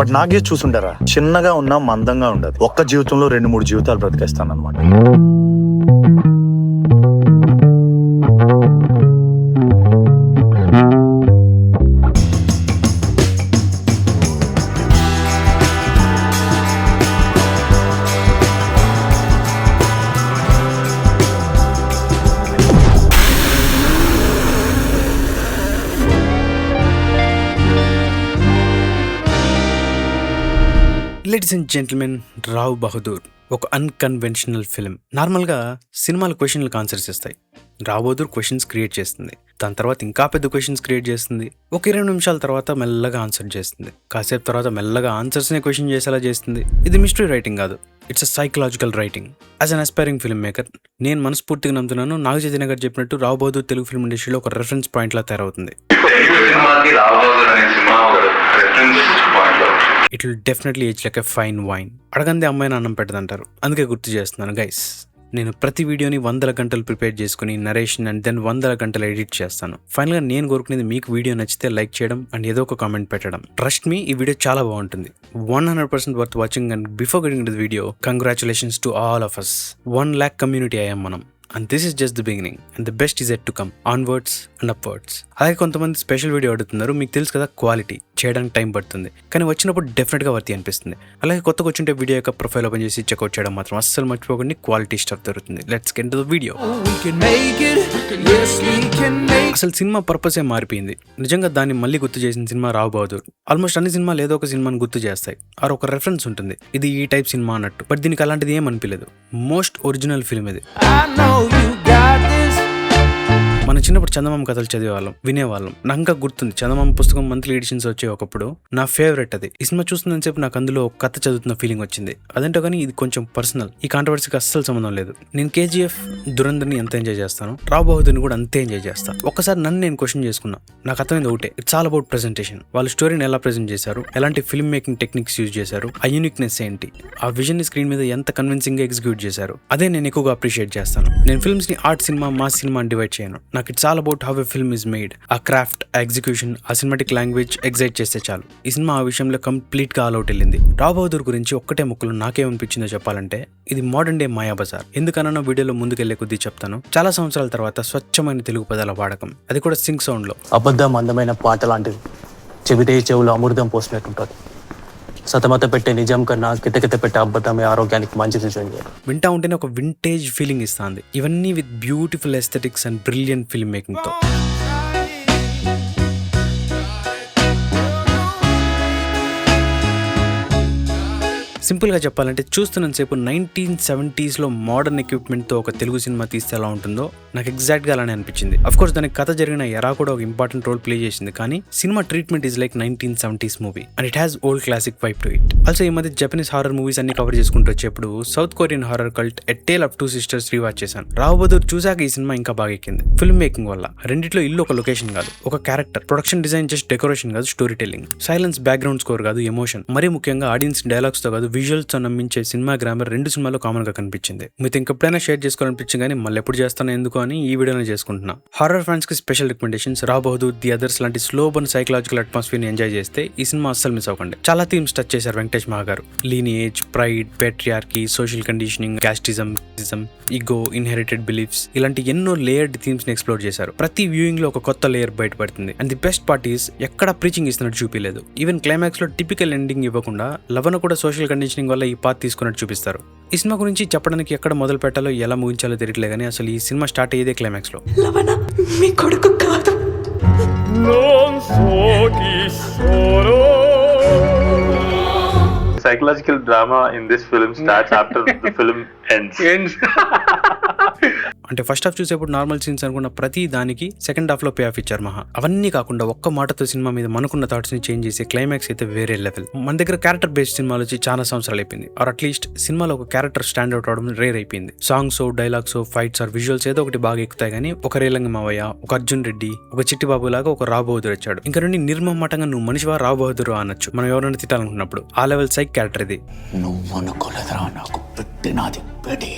But నాగే చూసుంటారా, చిన్నగా ఉన్నా మందంగా ఉండదు. ఒక్క జీవితంలో 2-3 జీవితాలు బ్రతికేస్తాను అనమాట. Ladies and gentlemen, Rao Bahadur ఒక అన్కన్వెన్షనల్ ఫిల్మ్. నార్మల్గా సినిమాలు క్వశ్చన్లకు ఆన్సర్స్ ఇస్తాయి. రావ్ బహదూర్ క్వశ్చన్స్ క్రియేట్ చేస్తుంది, దాని తర్వాత ఇంకా పెద్ద క్వశ్చన్స్ క్రియేట్ చేస్తుంది, ఒక 20 నిమిషాల తర్వాత మెల్లగా ఆన్సర్ చేస్తుంది, కాసేపు తర్వాత మెల్లగా ఆన్సర్స్నే క్వశ్చన్ చేసేలా చేస్తుంది. ఇది మిస్టరీ రైటింగ్ కాదు, it's a psychological writing. As an aspiring film maker నేను మనస్ఫూర్తిగా నమ్ముతున్నాను, నాగ చైతన్య గారు చెప్పినట్టు రావ్ బహదూర్ తెలుగు ఫిల్మ్ ఇండస్ట్రీలో ఒక రెఫరెన్స్ పాయింట్లా తయారవుతుంది. It will definitely age like a fine wine. అడగందే అమ్మాయిని అన్నం పెట్టదంటారు, అందుకే గుర్తు చేస్తున్నాను గైస్. నేను ప్రతి వీడియోని 100 గంటలు ప్రిపేర్ చేసుకుని నరేషన్ అండ్ దెన్ 100 గంటలు ఎడిట్ చేస్తాను. ఫైనల్గా నేను కోరుకునేది మీకు వీడియో నచ్చితే లైక్ చేయడం అండ్ ఏదో ఒక కామెంట్ పెట్టడం. ట్రస్ట్ మీ, ఈ వీడియో చాలా బాగుంటుంది. 100% worth watching. And before getting to the video, congratulations to all of us. 1 lakh community అయ్యాం మనం. And this is just the beginning and the best is yet to come. Onwards and upwards. అలాగే కొంతమంది special video అడుగుతున్నారు. మీకు తెలుసు కదా, quality చేయడానికి time పడుతుంది, కానీ వచ్చినప్పుడు డెఫినెట్గా వర్తి అనిపిస్తుంది. అలాగే కొత్తగా వచ్చింటే వీడియో యొక్క ప్రొఫైల్ ఓపెన్ చేసి చెక్అవుట్ చేయడం మాత్రం అస్సలు మర్చిపోకండి. క్వాలిటీ స్టఫ్ దొరుకుతుంది. Let's get to the video. అసలు సినిమా పర్పసే మారిపోయింది. నిజంగా దాన్ని మళ్ళీ గుర్తు చేసిన సినిమా రావ్ బహదూర్. ఆల్మోస్ట్ అన్ని సినిమాలు ఏదో ఒక సినిమాని గుర్తు చేస్తాయి, ఆర్ ఒక రెఫరెన్స్ ఉంటుంది, ఇది ఈ టైప్ సినిమా అన్నట్టు. బట్ దీనికి అలాంటిది ఏం అనిపించలేదు. మోస్ట్ ఒరిజినల్ ఫిల్మ్ ఇది. మన చిన్నప్పుడు చందమామ కథలు చదివేవాళ్ళం, వినేవాళ్ళం. నాకు ఇంకా గుర్తుంది, చందమామ పుస్తకం మంత్లీ ఎడిషన్స్ వచ్చే ఒకప్పుడు నా ఫేవరెట్ అది. ఈ సినిమా చూస్తుందని చెప్పి నాకు అందులో కథ చదువుతున్న ఫీలింగ్ వచ్చింది. అదేంటో కానీ ఇది కొంచెం పర్సనల్, ఈ కాంట్రవర్సీకి అస్సలు సంబంధం లేదు. నేను KGF, దురంధర్ని ఎంత ఎంజాయ్ చేస్తాను, రావ్ బహదూర్ని కూడా అంతే ఎంజాయ్ చేస్తాను. ఒక్కసారి నన్ను నేను క్వశ్చన్ చేసుకున్నా, నాకు అర్థమైంది ఒకటే, ఇట్స్ ఆల్ అబౌట్ ప్రెజెంటేషన్. వాళ్ళ స్టోరీని ఎలా ప్రెజెంట్ చేశారు, ఎలాంటి ఫిల్మ్ మేకింగ్ టెక్నిక్స్ యూజ్ చేశారు, ఆ యూనిక్నెస్ ఏంటి, ఆ విజన్ ని స్క్రీన్ మీద ఎంత కన్విన్సింగ్ గా ఎగ్జిక్యూట్ చేశారు, అదే నేను ఎక్కువగా అప్రిషియేట్ చేస్తాను. నేను ఫిల్మ్స్ ని ఆర్ట్ సినిమా, మాస్ సినిమా అని డివైడ్ చేయను. నాకు it's all about how a film is made. ఆ క్రాఫ్ట్, ఆ ఎగ్జిక్యూషన్, ఆ సినిమాటిక్ లాంగ్వేజ్ ఎగ్జైట్ చేస్తే చాలు. ఈ సినిమా ఆ విషయంలో కంప్లీట్ గా ఆల్ అవుట్ వెళ్ళింది. రావ్ బహదూర్ గురించి ఒక్కటే ముక్కలు నాకేమనిపించిందో చెప్పాలంటే, ఇది మోడర్న్ డే మాయాబజార్. ఎందుకన్నా వీడియోలో ముందుకెళ్లే కొద్దీ చెప్తాను. చాలా సంవత్సరాల తర్వాత స్వచ్ఛమైన తెలుగు పదాల వాడకం, అది కూడా సింక్ సౌండ్ లో. అబద్ధం అందమైన పాట లాంటిది, చెబితే చెవులు అమృతం పోసినట్టుంటుంది. సతమత పెట్టే నిజం కన్నా కితకిత పెట్టే అబద్ధమే ఆరోగ్యానికి మంచిది. వింటా ఉంటేనే ఒక వింటేజ్ ఫీలింగ్ ఇస్తుంది. ఇవన్నీ with beautiful aesthetics and brilliant film making తో. సింపుల్గా చెప్పాలంటే చూస్తున్నంతసేపు 1970s లో మోడర్న్ ఎక్విప్మెంట్తో ఒక తెలుగు సినిమా తీస్తే ఎలా ఉంటుందో నాకు ఎగ్జాక్ట్గా అలానే అనిపించింది. అఫ్కోర్స్ దానికి కథ జరిగిన ఎరా కూడా ఒక ఇంపార్టెంట్ రోల్ ప్లే చేసింది, కానీ cinema treatment is like 1970s movie and it has old classic vibe to it. Also ఈ మధ్య జపనీస్ హారర్ మూవీస్ అన్ని కవర్ చేసుకుంటూ వచ్చేప్పుడు south Korean horror cult a tale of 2 sisters rewatch చేశాను. రావ్ బహదూర్ చూసాక ఈ సినిమా ఇంకా బాగా ఎక్కింది. ఫిల్మ్ మేకింగ్ వల్ల రెండిట్లో ఇల్లు ఒక లొకేషన్ కాదు, ఒక character. Production design just decoration కాదు, story telling. Silence, background score కాదు, ఎమోషన్. మరీ ముఖ్యంగా ఆడియన్స్ డైలాగ్స్ తో కాదు, విజువల్స్ తో నమ్మించే సినిమా గ్రామర్ 2 సినిమాలో కామన్ గా కనిపించింది. మీతో ఇంకెప్పుడైనా షేర్ చేసుకోవాలనిపించింది, కానీ మళ్ళీ ఎప్పుడు చేస్తాను ఎందుకు అని ఈ వీడియోనే చేసుకుంటున్నా. హారర్ ఫ్యాన్స్ కి special recommendations. Rao Bahadur, the others లాంటి స్లో బర్న్ సైకలాజికల్ అట్మాస్ఫియర్ ని ఎంజాయ్ చేస్తే ఈ సినిమా అస్సలు మిస్ అవ్వకండి. చాలా థీమ్స్ టచ్ చేశారు వెంకటేష్ మహా గారు. Lineage, pride, patriarchy, social conditioning, casteism, ego, inherited beliefs, ఇలాంటి ఎన్నో లేయర్డ్ థీమ్స్ ని ఎక్స్ప్లోర్ చేశారు. ప్రతి వ్యూయింగ్ లో ఒక కొత్త లేయర్ బయటపడుతుంది. And the best part is ఎక్కడ ప్రీచింగ్ ఇస్తున్నట్టు చూపించలేదు. ఈవెన్ క్లైమాక్స్ లో టిపికల్ ఎండింగ్ ఇవ్వకుండా లవణ కూడా సోషల్ కండిషనింగ్ వల్ల ఈ పాత్ తీసుకున్నట్టు చూపిస్తారు. ఈ సినిమా గురించి చెప్పడానికి ఎక్కడ మొదలు పెట్టాలో, ఎలా ముగించాలో తెలియట్లే, కానీ అసలు ఈ సినిమా స్టార్ట్ అయ్యేదే క్లైమాక్స్ లో. లవణ మీ కొడుకు కాదు. Psychological drama in this film starts after the film ends. అంటే ఫస్ట్ హాఫ్ చూసేప్పుడు నార్మల్ సీన్స్ అనుకున్న ప్రతి దానికి సెకండ్ హాఫ్ లో పే ఆఫ్ ఇచ్చారు మహా. అవన్నీ కాకుండా ఒక్క మాటతో సినిమా మీద మనకున్న థాట్స్ ని చేంజ్ చేసి క్లైమాక్స్ అయితే వేరే లెవెల్. మన దగ్గర క్యారెక్టర్ బేస్డ్ సినిమాలు వచ్చి చాలా సంవత్సరాలు అయిపోయింది, ఆర్ అట్లీస్ట్ సినిమాలో ఒక క్యారెక్టర్ స్టాండ్ అవుట్ అవడం రేర్ అయిపోయింది. Songs, dialogues, fights or visuals ఏదో ఒకటి బాగా ఎక్కుతాయి, కానీ ఒక రేలంగి మావయ్య, ఒక అర్జున్ రెడ్డి, ఒక చిట్టిబాబు లాగా ఒక రావ్ బహదూర్ వచ్చాడు. ఇంకా నుండి నిర్మమాటంగా నువ్వు మనిషివా రావ్ బహదూర్ అనొచ్చు మనం ఎవరైనా తిట్టాలనుకున్నప్పుడు. ఆ లెవెల్ సైక్ క్యారెక్టర్ ఇది. నువ్వు అనుకోలేదురా నాకు పెట్టినది పెడి.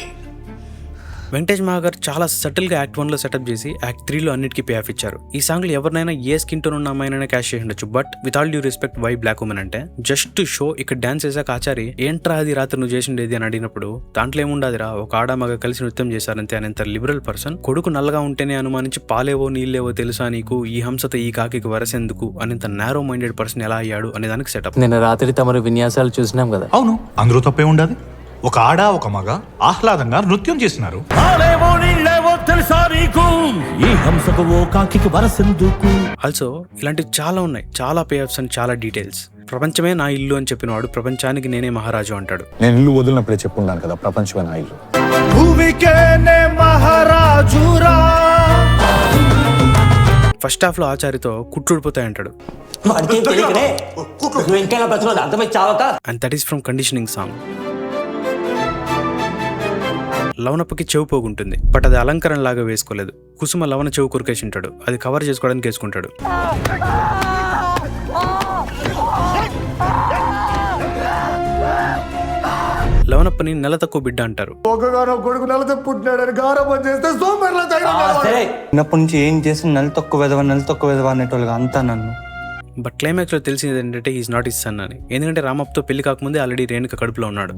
వెంకటేష్ మహాగారు చాలా సటిల్ గా యాక్ట్ 1 లో సెటప్ చేసి యాక్ట్ 3 లో అన్నిటికీ పే ఆఫ్ ఇచ్చారు. ఈ సాంగ్ లో ఎవరినైనా ఏ స్కిన్ టోన్ ఉన్న అమ్మాయినైనా క్యాష్ చేసి ఉండొచ్చు. But with all due respect why black women అంటే జస్ట్ షో ఇక్కడ డాన్స్ చేసాక ఆచారి ఏంట్రా అది రాత్రి నువ్వు చేసిండేది అని అడిగినప్పుడు దాంట్లో ఏముండదురా ఒక ఆడ మగ కలిసి నృత్యం చేశారంతే అనేంత లిబరల్ పర్సన్. కొడుకు నల్లగా ఉంటేనే అనుమానించి పాలేవో నీళ్ళేవో తెలుసా నీకు, ఈ హంసతో ఈ కాకి వరసెందుకు అనేంత నారో మైండెడ్ పర్సన్ ఎలా అయ్యాడు అనే దానికి సెటప్. నిన్న రాత్రి తమరు విన్యాసాలు చూసినాం కదా. అవును, అందులో తప్పే ఉండదు. ఒక ఆడ ఒక మగ ఆహ్లాదంగా నృత్యం చేస్తున్నారు. ఆల్సో ఇలాంటివి చాలా ఉన్నాయి, చాలా పే ఆఫ్స్ అండ్ చాలా డీటెయిల్స్. ప్రపంచమే నా ఇల్లు అని చెప్పినవాడు ప్రపంచానికి నేనే మహారాజు అంటాడు. నేను ఇల్లు వదిలినప్పుడే చెప్పున్నాను కదా, ప్రపంచమే నా ఇల్లు. ఫస్ట్ హాఫ్ లో ఆచారితో కుట్లుడిపోతాయి అంటాడు. And that is from conditioning song. లవణప్పకి చెవు పోగుంటుంది, బట్ అది అలంకరణ లాగా వేసుకోలేదు. కుసుమ లవణ చెవు కొరికేసి ఉంటాడు, అది కవర్ చేసుకోవడానికి వేసుకుంటాడు. లవణప్పని నెల తక్కువ బిడ్డ అంటారు. చిన్నప్పటి నుంచి ఏం చేసి నెల తక్కువ వెదవ అనేటోళ్ళుగా అంతా నన్ను. బట్ క్లైమాక్స్ లో తెలిసింది ఏంటంటే ఈజ్ నాట్ ఇస్ సన్ అని. ఎందుకంటే రామప్పతో పెళ్లి కాకముందే ఆల్రెడీ రేణుక కడుపులో ఉన్నాడు.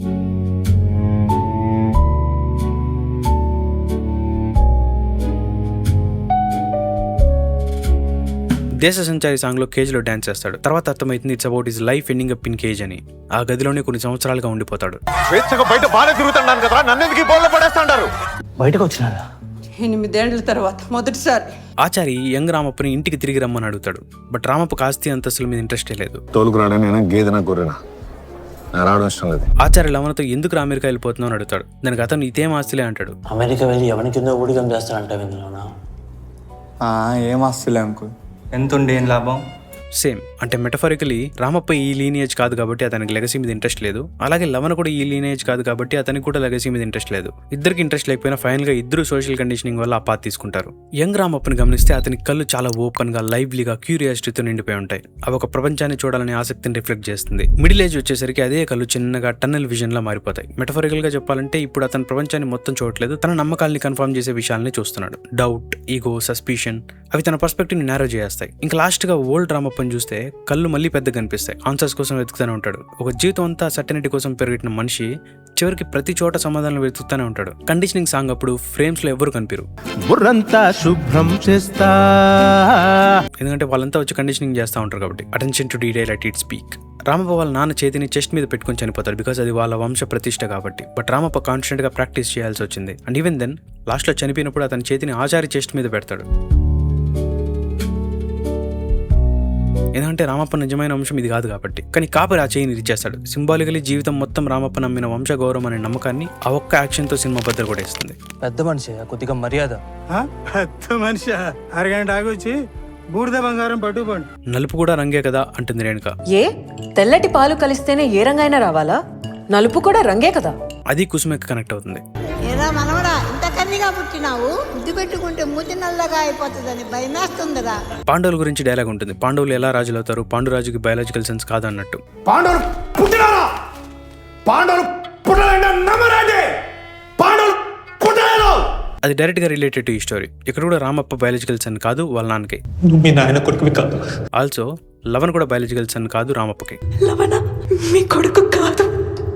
దేశ సంచారి సాంగ్ లో కేజ్ లో డాన్స్ చేస్తాడు. తర్వాత అర్థమైతుంది it's about his life ending up in cage అని. ఆ గదిలోనే కొన్ని సంవత్సరాలుగా ఉండిపోతాడు. బయటకు వచ్చినారా? 8 ఏళ్ల తర్వాత మొదటిసారి ఆచారి యంగ్ రామప్పని ఇంటికి తిరిగి రమ్మని అడుగుతాడు. బట్ రామప్పకి ఆస్తి అంతస్తుల మీద ఇంట్రెస్టే లేదు. తోలుకురాడని గేదెనా గొర్రెనా రావడం ఇష్టం లేదు. ఆచార్య లవణతో ఎందుకు అమెరికా వెళ్ళిపోతున్నావు అని అడుగుతాడు. దానికి అతను ఇదేం ఆస్తిలే అంటాడు. అమెరికా వెళ్ళి ఎవరి కింద ఊడిగం చేస్తాడంటే ఇందులోనా? ఏం ఆస్తులే అంకుల్, ఎంత ఉండే ఏం లాభం? సేమ్ అంటే మెటఫరికలీ రామప్ప ఈ లీనియేజ్ కాదు కాబట్టి అతనికి లెగసీ మీద ఇంట్రెస్ట్ లేదు. అలాగే లవణ కూడా ఈ లీనియేజ్ కాదు కాబట్టి అతనికి కూడా లెగసీ మీద ఇంట్రెస్ట్ లేదు. ఇద్దరికి ఇంట్రెస్ట్ లేకపోయినా ఫైనల్ గా ఇద్దరు సోషల్ కండిషనింగ్ వల్ల ఆ పాత్ తీసుకుంటారు. యంగ్ రామప్పని గమనిస్తే అతని కళ్ళు చాలా ఓపెన్ గా, లైవ్లీగా, క్యూరియాసిటీతో నిండిపోయి ఉంటాయి. అవి ఒక ప్రపంచాన్ని చూడాలనే ఆసక్తిని రిఫ్లెక్ట్ చేస్తుంది. మిడిల్ ఏజ్ వచ్చేసరికి అదే కళ్ళు చిన్నగా టన్నల్ విజన్ లా మారిపోతాయి. మెటఫరికల్ గా చెప్పాలంటే ఇప్పుడు అతని ప్రపంచాన్ని మొత్తం చూడట్లేదు, తన నమ్మకాల్ని కన్ఫర్మ్ చేసే విషయాల్ని చూస్తున్నాడు. డౌట్, ఈగో, సస్పిషన్ అవి తన పర్స్పెక్టివ్ ని నేరో చేస్తాయి. ఇంకా లాస్ట్ గా ఓల్డ్ రామప్పని చూస్తే కళ్ళు మళ్ళీ పెద్దగా కనిపిస్తాయి. ఆన్సర్స్ కోసం వెతుకుతూనే ఉంటాడు. ఒక జీవితం అంతా సర్టెనిటీ కోసం పెరిగిన మనిషి చివరికి ప్రతి చోట సమాధానం వెతుకుతూనే ఉంటాడు. కండిషనింగ్ సాంగ్ అప్పుడు ఫ్రేమ్స్ లో ఎవరు కనిపిరు, శుభ్రం చేస్తా, ఎందుకంటే వాళ్ళంతా వచ్చి కండిషనింగ్ చేస్తూ ఉంటారు కాబట్టి. Attention to detail at it speak. Ramappa వాళ్ళ నాన్న చేతిని చెస్ట్ మీద పెట్టుకుని చనిపోతారు, బికాస్ అది వాళ్ళ వంశ ప్రతిష్ట కాబట్టి. బట్ రామప్ప కాన్స్టెంట్ గా ప్రాక్టీస్ చేయాల్సి వచ్చింది. అండ్ ఈవెన్ దెన్ లాస్ట్ లో చనిపోయినప్పుడు అతని చేతిని ఆచారి చెస్ట్ మీద పెడతాడు. ఎందుకంటే రామప్ప నిజమైన వంశం ఇది కాదు కాబట్టి. కానీ కాపరి ఆ చేయిని ఇచ్చేస్తాడు. సింబాలికలీ జీవితం మొత్తం రామప్ప నమ్మిన వంశ గౌరవం అనే నమ్మకాన్ని ఆ ఒక్క యాక్షన్ తో సినిమా బద్దలు కూడా ఇస్తుంది. పెద్ద మనిషి, కొద్దిగా మర్యాద. పెద్ద మనిషి అరగంట ఆగొచ్చి బూడిద బంగారం పట్టుకోండి. నలుపు కూడా రంగే కదా అంటుంది రేణుక. ఏ తెల్లటి పాలు కలిస్తేనే ఏ రంగైనా రావాలా? నలుపు కూడా రంగే కదా. అది కుసుమకి కనెక్ట్ అవుతుంది. ఏరా మనవడా, ఇంత కన్నిగా పుట్టినావు, ముద్దు పెట్టుకుంటే మూతి నల్లగా అయిపోతుందని భయమేస్తుందిరా. పాండవుల గురించి డైలాగ్ ఉంటుంది. పాండవులు ఎలా రాజులు అవుతారు, పాండురాజుకి బయాలజికల్ సెన్స్ కాదు అన్నట్టు. పాండవులు పుట్టినారా? పాండవులు పుట్టలేదా? నమ్మరండి, పాండవులు పుట్టలేదు. అది డైరెక్ట్ గా రిలేటెడ్ టు ఈ స్టోరీ. ఇక్కడ కూడా రామప్ప బయాలజికల్ సన్ కాదు, వాళ్ళ నాన్నకి. మీ నాయన కొడుకువి కాదు. ఆల్సో లవన్ కూడా బయాలజికల్ సన్ కాదు, రామప్పకి. లవణ మీ కొడుకు కాదు.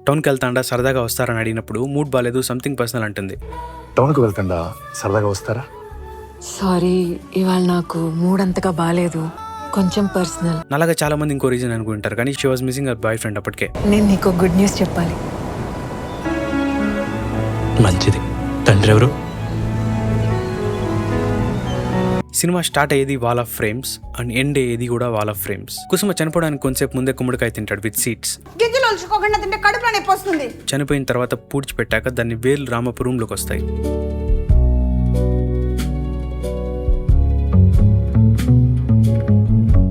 టౌన్కి వెళ్తాండా, సరదాగా వస్తారని అడిగినప్పుడు మూడ్ బాలేదు, సంథింగ్ పర్సనల్ అంటుంది. టౌన్కి వెళ్తాండా, సరదాగా వస్తారా? సారీ, ఇవాళ నాకు మూడ్ అంతగా బాలేదు, కొంచెం పర్సనల్. అలాగే చాలా మంది ఇంకో రీజన్ అనుకుంటారు, కానీ she was missing her boy friend అప్పటికే. నేను నీకు గుడ్ న్యూస్ చెప్పాలి. మంచిది. తండ్రి ఎవరు? సినిమా స్టార్ట్ అయ్యేది wall of frames and end అయ్యేది కూడా వాల్ ఆఫ్ ఫ్రేమ్స్. కుసుమ చనిపోవడానికి కొంతసేపు ముందే కుమ్మడికాయ తింటాడు విత్ సీడ్స్. చనిపోయిన తర్వాత పూడ్చిపెట్టాక దాన్ని వేలు రామప్ప రూమ్ లోకి వస్తాయి.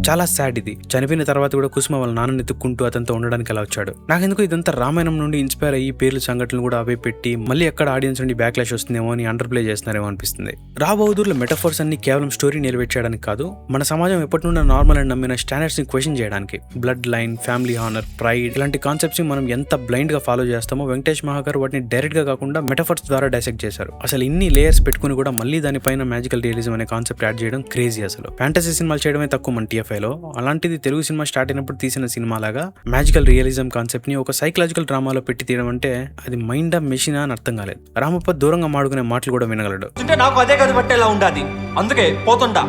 చాలా సాడ్ ఇది. చనిపోయిన తర్వాత కూడా కుసుమ వాళ్ళ నాన్నని ఎత్తుక్కుంటూ అతనితో ఉండడానికి అలా వచ్చాడు. నాకెందుకు ఇదంతా రామాయణం నుండి ఇన్స్పైర్ అయ్యి పేర్లు సంఘటనలు కూడా అవే పెట్టి మళ్ళీ ఎక్కడ ఆడియన్స్ నుండి బ్యాక్లాష్ వస్తుందేమో అని అండర్ ప్లే చేస్తున్నారేమో అనిపిస్తుంది. రా బహదూర్లో మెటఫోర్స్ అన్ని కేవలం స్టోరీని ఎలివేట్ చేయడానికి కాదు, మన సమాజం ఎప్పటి నుండి నార్మల్ అని నమ్మిన స్టాండర్డ్స్ ని క్వశ్చన్ చేయడానికి. Blood line, family honour, pride ఇలాంటి కాన్సెప్ట్స్ ని మనం ఎంత బ్లైండ్ గా ఫాలో చేస్తామో వెంకటేష్ మహాగారు వాటిని డైరెక్ట్ గా కాకుండా మెటఫోర్స్ ద్వారా డైసెక్ట్ చేశారు. అసలు ఇన్ని లేయర్స్ పెట్టుకుని కూడా మళ్ళీ దానిపైన మ్యాజికల్ రియలిజం అనే కాన్సెప్ట్ యాడ్ చేయడం క్రేజీ. అసలు ఫ్యాంటసీ సినిమాలు చేయడమే తక్కువ మన TFI లో, అలాంటిది తెలుగు సినిమా స్టార్ట్ అయినప్పుడు తీసిన సినిమా లాగా మ్యాజికల్ రియలిజం కాన్సెప్ట్ ని ఒక సైకలాజికల్ డ్రామాలో పెట్టి తీయడం అంటే అది మైండ్ ఆఫ్ మెషిన్ అని అర్థం కాలేదు. రామప్ప దూరంగా మాడుకునే మాటలు కూడా వినగలడు. నాకు అదే గది పట్టేలా ఉండాది, అందుకే పోతుంటా.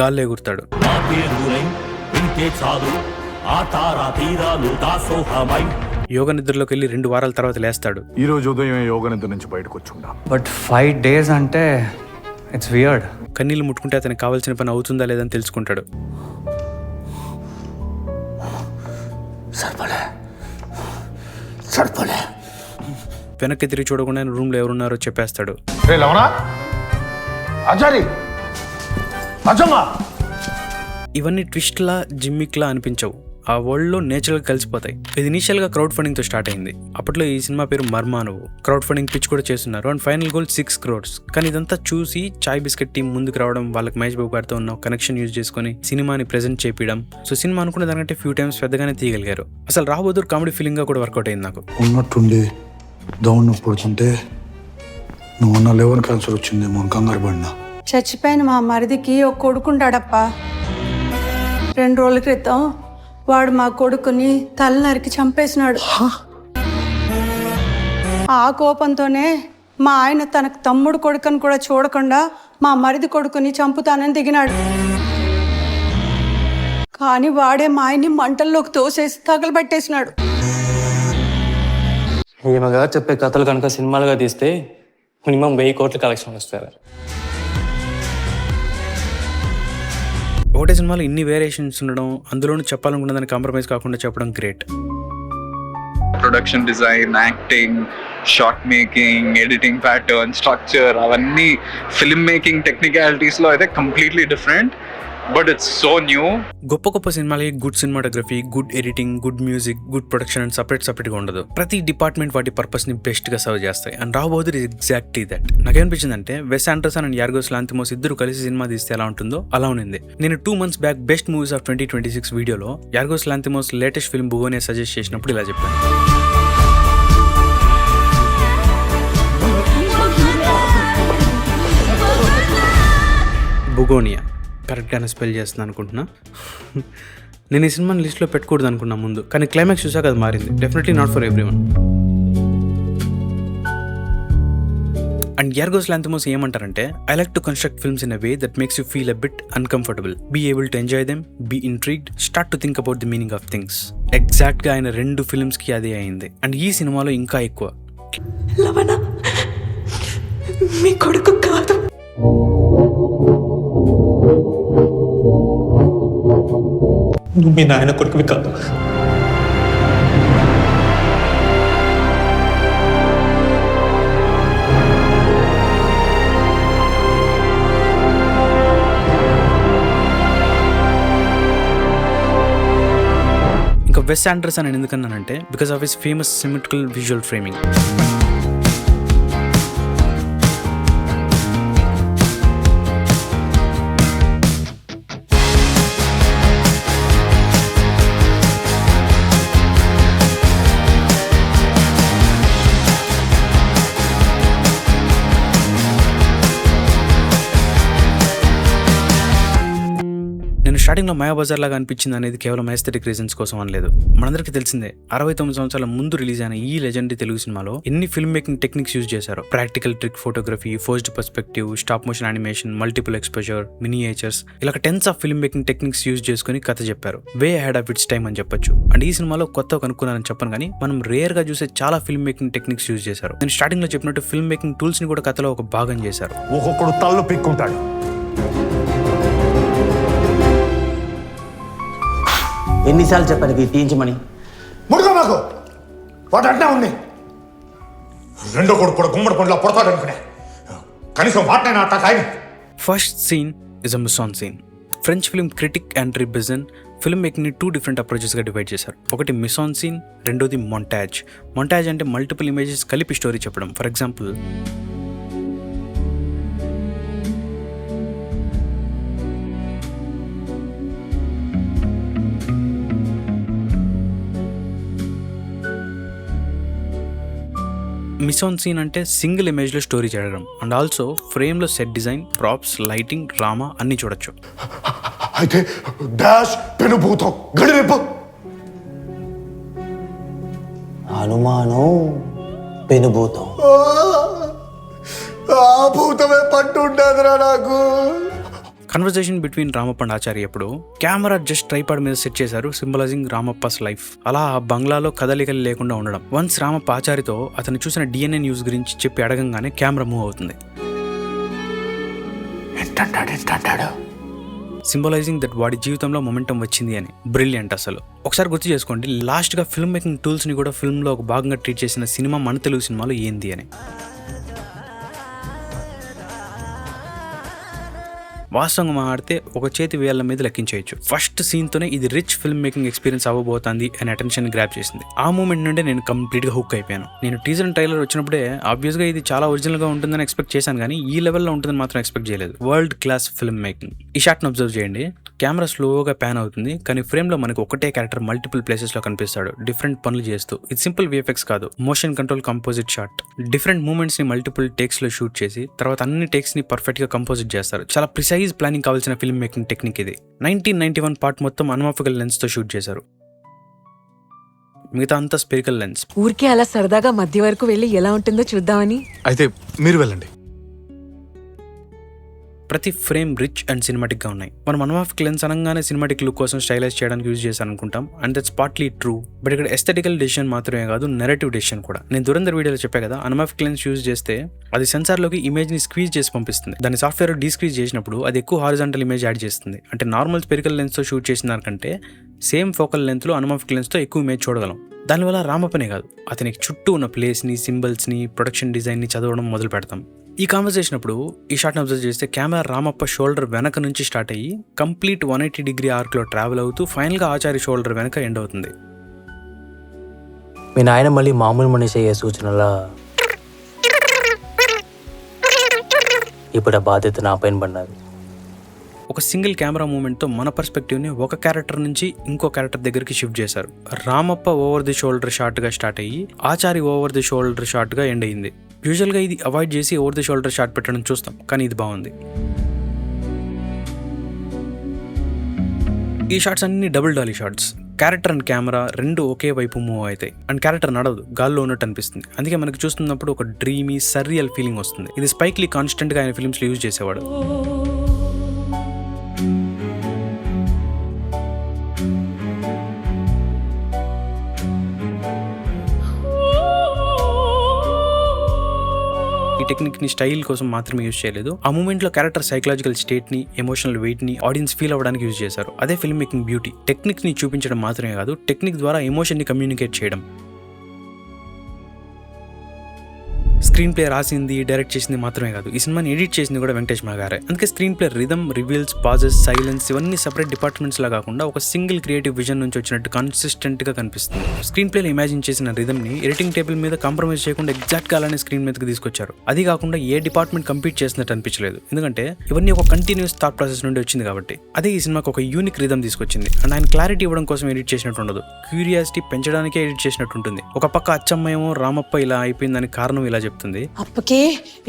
గాల్లో ఎగురుతాడు. యోగ నిద్రలోకి వెళ్ళి 2 వారాల తర్వాత లేస్తాడు. ఈ రోజు ఉదయం యోగ నిద్ర నుంచి బయటకు వచ్చుండా. బట్ 5 days అంటే ఇట్స్ వియర్డ్. కన్నీళ్లు ముట్టుకుంటే అతనికి కావాల్సిన పని అవుతుందా లేదని తెలుసుకుంటాడు. వెనక్కి తిరిగి చూడకుండా రూమ్ లో ఎవరున్నారో చెప్పేస్తాడు. ఇవన్నీ ట్విస్ట్లా జిమ్మిక్లా అనిపించవు. ఆ వరల్డ్ లో నేచురల్ కలిసిపోతాయి. ఇది ఇనిషియల్ గా క్రౌడ్ ఫండింగ్ తో స్టార్ట్ అయింది. అప్పట్లో ఈ సినిమా పేరు మర్మానువు. క్రౌడ్ ఫండింగ్ పిచ్ కూడా చేస్తున్నారు అండ్ ఫైనల్ గోల్ 6 crores. కానీ ఇదంతా చూసి చాయ్ బిస్కెట్ టీం ముందుకు రావడం, వాళ్ళకి మహేష్ బాబు గారితో ఉన్న కనెక్షన్ యూజ్ చేసుకుని సినిమాని ప్రెజెంట్ చేపించడం. సో సినిమా అనుకున్న దానికంటే ఫ్యూ టైమ్స్ పెద్దగానే తీయగలిగారు. అసలు రా బహదూర్ కామెడీ ఫీలింగ్ గా కూడా వర్కౌట్ అయింది నాకు. ఉన్నట్టుండి దౌడు పుడుతుంటే నువ్వు ఉన్న లివర్ క్యాన్సర్ వచ్చిందేమో కంగారు పడినా. చచ్చిపోయిన మా మరిదికి ఒక కొడుకుంటాడప్పా. 2 రోజుల క్రితం వాడు మా కొడుకుని తల నరికి చంపేసినాడు. ఆ కోపంతోనే మా ఆయన తనకు తమ్ముడు కొడుకుని కూడా చూడకుండా మా మరిది కొడుకుని చంపుతానని దిగినాడు. కానీ వాడే మా ఆయన్ని మంటల్లోకి తోసేసి తగలబెట్టేసినాడు. ఈమెగా చెప్పే కథలు కనుక సినిమాలుగా తీస్తే మినిమం 1000 కోట్ల కలెక్షన్ వస్తారు. ఒకటే సినిమాలో ఇన్ని వేరియేషన్స్ ఉండడం, అందులోనూ చెప్పాలనుకున్న దాన్ని కాంప్రమైజ్ కాకుండా చెప్పడం great. Production design, acting, short making, editing pattern, structure అవన్నీ ఫిల్మ్ మేకింగ్ టెక్నికాలిటీస్లో అయితే completely different. But it's so new. గొప్ప సినిమాలకి good cinematography, good editing, good music, good production and సపరేట్గా ఉండదు. ప్రతి డిపార్ట్మెంట్ వాటి పర్పస్ ని బెస్ట్ గా సర్వ్ చేస్తాయి. అండ్ రా బహదూర్ ఇస్ ఎగ్జాక్ట్లీ దట్. నాకేమనిపించింది అంటే వెస్ ఆండర్సన్ అండ్ యార్గోస్ లాంతిమోస్ ఇద్దరు కలిసి సినిమా తీస్తే ఎలా ఉంటుందో అలా ఉంది. నేను 2 months back best movies of 2026 వీడియోలో యార్గోస్ లాంతిమోస్ లేటెస్ట్ ఫిల్మ్ బుగోనియా సజెస్ట్ చేసినప్పుడు ఇలా చెప్పాను. బుగోనియా కరెక్ట్గానే స్పెల్ చేస్తున్నాను అనుకుంటున్నా. నేను ఈ సినిమాని లిస్ట్లో పెట్టుకూడదు అనుకున్నా ముందు, కానీ క్లైమాక్స్ చూసాక అది మారింది. Definitely not for everyone. And Yorgos Lanthimos ఏమంటారంటే, I like to construct films in a way that makes you feel a bit uncomfortable, be able to enjoy them, be intrigued, start to think about the meaning of things. ఎగ్జాక్ట్గా ఆయన 2 ఫిల్మ్స్కి అదే అయింది. And ఈ సినిమాలో ఇంకా ఎక్కువ. లవణ మీ కొడుకు కాదు. నువ్వు మీ నాయన కొడుకువి కాదు. ఇంకా వెస్ ఆండర్సన్ అని ఎందుకన్నానంటే because of his famous symmetrical visual framing. స్టార్టింగ్లో మాయాబజార్ లాగా అనిపించింది అనేది కేవలం ఎస్థెటిక్ రీజన్స్ కోసం అనలేదు. మనందరికీ తెలిసిందే 69 సంవత్సరాల ముందు రిలీజ్ అయిన ఈ లెజెండరీ తెలుగు సినిమాలో ఎన్ని ఫిల్మ్ మేకింగ్ టెక్నిక్స్ యూజ్ చేశారు. Practical trick photography, forced perspective, stop motion animation, multiple exposure, miniatures, ఇలా tens of film making techniques use చేసుకుని కథ చెప్పారు. Way ahead of its time అని చెప్పొచ్చు. అండ్ ఈ సినిమాలో కొత్త కనుక్కున్నారని చెప్పను, కానీ మనం రేర్ గా చూసే చాలా ఫిల్మ్ మేకింగ్ టెక్నిక్స్ యూజ్ చేశారు. నేను స్టార్టింగ్ లో చెప్పినట్టు ఫిల్మ్ మేకింగ్ టూల్స్ ని కూడా కథలో ఒక భాగం చేశారు. ఒక్కొక్కడు తల్లు పిక్కుంటాడు. ఎన్నిసార్లు చెప్పాను ఇది తీయించమని? ముడుగా మాకు వాటి అట్నే ఉంది. రెండో కొడుకు కూడా గుమ్మడి పండులో పొడతాడు అనుకునే. కనీసం వాటినైనా అట్లా కాయని. First scene is a mise en scene. French film critic Andre Bazin film మేకింగ్ని 2 డిఫరెంట్ అప్రోచెస్గా డివైడ్ చేశారు. ఒకటి మిసాన్ సీన్, రెండోది మొంటాజ్. మొంటాజ్ అంటే మల్టిపుల్ ఇమేజెస్ కలిపి స్టోరీ చెప్పడం. ఫర్ ఎగ్జాంపుల్ మిసాన్ సీన్ అంటే సింగిల్ ఇమేజ్లో స్టోరీ చేయడం అండ్ ఆల్సో ఫ్రేమ్లో set design, props, lighting, drama అన్నీ చూడొచ్చు. అయితే డాష్ పెనుభూతం గడిరేపు అనుమానం పెనుభూతం. ఆ భూతమే పట్టుండదురా నాకు. కన్వర్జేషన్ బిట్వీన్ రామప్ప అండ్ ఆచార్య అప్పుడు కెమెరా జస్ట్ ట్రైపాడ్ మీద సెట్ చేశారు, సింబలైజింగ్ రామప్పస్ లైఫ్. అలా ఆ బంగ్లాలో కదలికలు లేకుండా ఉండడం. వన్స్ రామప్ప ఆచార్యతో అతను చూసిన DNA న్యూస్ గురించి చెప్పి అడగంగానే కెమెరా మూవ్ అవుతుంది, సింబలైజింగ్ దట్ వాడి జీవితంలో మొమెంటం వచ్చింది అని. బ్రిలియంట్ అసలు. ఒకసారి గుర్తు చేసుకోండి, లాస్ట్ గా ఫిల్మ్ మేకింగ్ టూల్స్ ని కూడా ఫిల్మ్ లో ఒక భాగంగా ట్రీట్ చేసిన సినిమా మన తెలుగు సినిమాలో ఏంది అని. వాస్తవంగా మాట్లాడితే ఒక చేతి వేళ్ల మీద లెక్కించేయచ్చు. ఫస్ట్ సీన్తోనే ఇది రిచ్ ఫిల్మ్ మేకింగ్ ఎక్స్పీరియన్స్ అవ్వబోతుంది అని అటెన్షన్ గ్రాప్ చేసింది. ఆ మూమెంట్ నుండి నేను కంప్లీట్గా హుక్ అయిపోయాను. నేను టీజర్ అండ్ ట్రైలర్ వచ్చినప్పుడే ఆబ్వియస్గా ఇది చాలా ఒరిజినల్గా ఉంటుందని ఎక్స్పెక్ట్ చేశాను, కానీ ఈ లెవెల్లో ఉంటుందని మాత్రం ఎక్స్పెక్ట్ చేయలేదు. World class film making. ఈ షాట్ని అబ్జర్వ్ చేయండి. కెమెరా స్లోగా ప్యాన్ అవుతుంది, కానీ ఫ్రేమ్లో మనకు ఒకటే క్యారెక్టర్ మల్టిపుల్ ప్లేసెస్లో కనిపిస్తాడు, డిఫరెంట్ పనులు చేస్తూ. ఇది సింపుల్ VFX కాదు, motion control composite shot. Different మూమెంట్స్ని మల్టిపుల్ టేక్స్లో షూట్ చేసి తర్వాత అన్ని టేక్స్ని పర్ఫెక్ట్గా కంపోజిట్ చేస్తారు. చాలా ప్రిసైజ్ ప్లానింగ్ కావాల్సిన ఫిల్మ్ మేకింగ్ టెక్నిక్ ఇది. 1991 పార్ట్ మొత్తం అనమాఫికల్ లెన్స్తో షూట్ చేశారు, మిగతా అంతా స్పెరికల్ లెన్స్. ఊరికే అలా సరదాగా మధ్య వరకు వెళ్ళి ఎలా ఉంటుందో చూద్దామని. అయితే మీరు వెళ్ళండి. ప్రతి ఫ్రేమ్ రిచ్ అండ్ సినిమాటిక్గా ఉన్నాయి. మనం అనమాఫిక్ లెన్స్ అనగానే సినిమాటిక్ లుక్ కోసం స్టైలైజ్ చేయడానికి యూజ్ చేశాను అనుకుంటాం, and that's partly true. But ఇక్కడ ఎస్థెటికల్ డెసిషన్ మాత్రమే కాదు, నెరేటివ్ డెసిషన్ కూడా. నేను దురంధర్ వీడియోలో చెప్పా కదా, అనమాఫిక్ లెన్స్ యూజ్ చేస్తే అది సెన్సార్లోకి ఇమేజ్ని స్క్వీజ్ చేసి పంపిస్తుంది. దాన్ని సాఫ్ట్వేర్ డీస్క్వీజ్ చేసినప్పుడు అది ఎక్కువ హారిజాంటల్ ఇమేజ్ యాడ్ చేస్తుంది. అంటే నార్మల్ స్పెరికల్ లెన్స్తో షూట్ చేసిన దానికంటే సేమ్ ఫోకల్ లెంత్లో అనమాఫిక్ లెన్స్తో ఎక్కువ ఇమేజ్ చూడగలం. దానివల్ల రామప్పనే కాదు, అతనికి చుట్టూ ఉన్న ప్లేస్ని, సింబల్స్ని, ప్రొడక్షన్ డిజైన్ని చదవడం మొదలు పెడతాం. ఈ కాన్వర్సేషన్ అప్పుడు ఈ షాట్ని అబ్జర్వ్ చేస్తే కెమెరా రామప్ప షోల్డర్ వెనక నుంచి స్టార్ట్ అయ్యి కంప్లీట్ 180 డిగ్రీ ఆర్క్లో ట్రావెల్ అవుతూ ఫైనల్గా ఆచార్య షోల్డర్ వెనక ఎండ్ అవుతుంది. మీ నాయన మళ్ళీ మామూలు మనిషి అయ్యే సూచనలా ఇప్పుడు ఆ బాధ్యత నా పైన పడినది. ఒక సింగిల్ కెమెరా మూమెంట్తో మన పర్స్పెక్టివ్ని ఒక క్యారెక్టర్ నుంచి ఇంకో క్యారెక్టర్ దగ్గరికి షిఫ్ట్ చేశారు. రామప్ప ఓవర్ ది షోల్డర్ షాట్గా స్టార్ట్ అయ్యి ఆచారి ఓవర్ ది షోల్డర్ షాట్గా ఎండ్ అయింది. యూజువల్గా ఇది అవాయిడ్ చేసి ఓవర్ ది షోల్డర్ షాట్ పెట్టడం చూస్తాం, కానీ ఇది బాగుంది. ఈ షాట్స్ అన్ని double Dolly shots. Character and camera రెండు ఒకే వైపు మూవ్ అవుతాయి, అండ్ క్యారెక్టర్ నడవదు, గాల్లో ఉన్నట్టు అనిపిస్తుంది. అందుకే మనకు చూస్తున్నప్పుడు ఒక డ్రీమీ సర్రియల్ ఫీలింగ్ వస్తుంది. ఇది స్పైక్ లీ కాన్స్టెంట్గా ఆయన ఫిల్మ్స్లో యూజ్ చేసేవాడు. ఈ టెక్నిక్ ని స్టైల్ కోసం మాత్రమే యూజ్ చేయలేదు, ఆ మూమెంట్ లో క్యారెక్టర్ సైకలాజికల్ స్టేట్ ని, ఎమోషనల్ వెయిట్ ని ఆడియన్స్ ఫీల్ అవ్వడానికి యూజ్ చేశారు. అదే ఫిల్మ్ మేకింగ్ బ్యూటీ. టెక్నిక్ ని చూపించడం మాత్రమే కాదు, టెక్నిక్ ద్వారా ఎమోషన్ ని కమ్యూనికేట్ చేయడం. స్క్రీన్ ప్లే రాసింది, డైరెక్ట్ చేసింది మాత్రమే కాదు, ఈ సినిమాని ఎడిట్ చేసింది కూడా వెంకటేష్ గారే. అందుకే screen play rhythm, reveals, pauses, silence ఇవన్నీ సెపరేట్ డిపార్ట్మెంట్స్ లా కాకుండా ఒక సింగిల్ క్రియేటివ్ విజన్ నుంచి వచ్చినట్టు కన్సిస్టెంట్ గా కనిపిస్తుంది. స్క్రీన్ ప్లేలో ఇమాజిన్ చేసిన రిథమ్ ని ఎడిటింగ్ టేబుల్ మీద కాంప్రమైజ్ చేయకుండా ఎగ్జాక్ట్ గా అలానే స్క్రీన్ మీదకి తీసుకొచ్చారు. అది కాకుండా ఏ డిపార్ట్మెంట్ కంపీట్ చేసినట్టు అనిపించలేదు, ఎందుకంటే ఇవన్నీ ఒక కంటిన్యూస్ థాట్ ప్రాసెస్ నుండి వచ్చింది కాబట్టి. అదే ఈ సినిమాకి ఒక యూనిక్ రిథమ్ తీసుకొచ్చింది. అండ్ ఆయన క్లారిటీ ఇవ్వడం కోసం ఎడిట్ చేసినట్టు ఉండదు, క్యూరియాసిటీ పెంచడానికే ఎడిట్ చేసినట్టు ఉంటుంది. ఒక పక్క అచ్చమ్మయేమో రామప్ప ఇలా అయిపోయిందని కారణం ఇలా చెప్తుంది. అప్పకే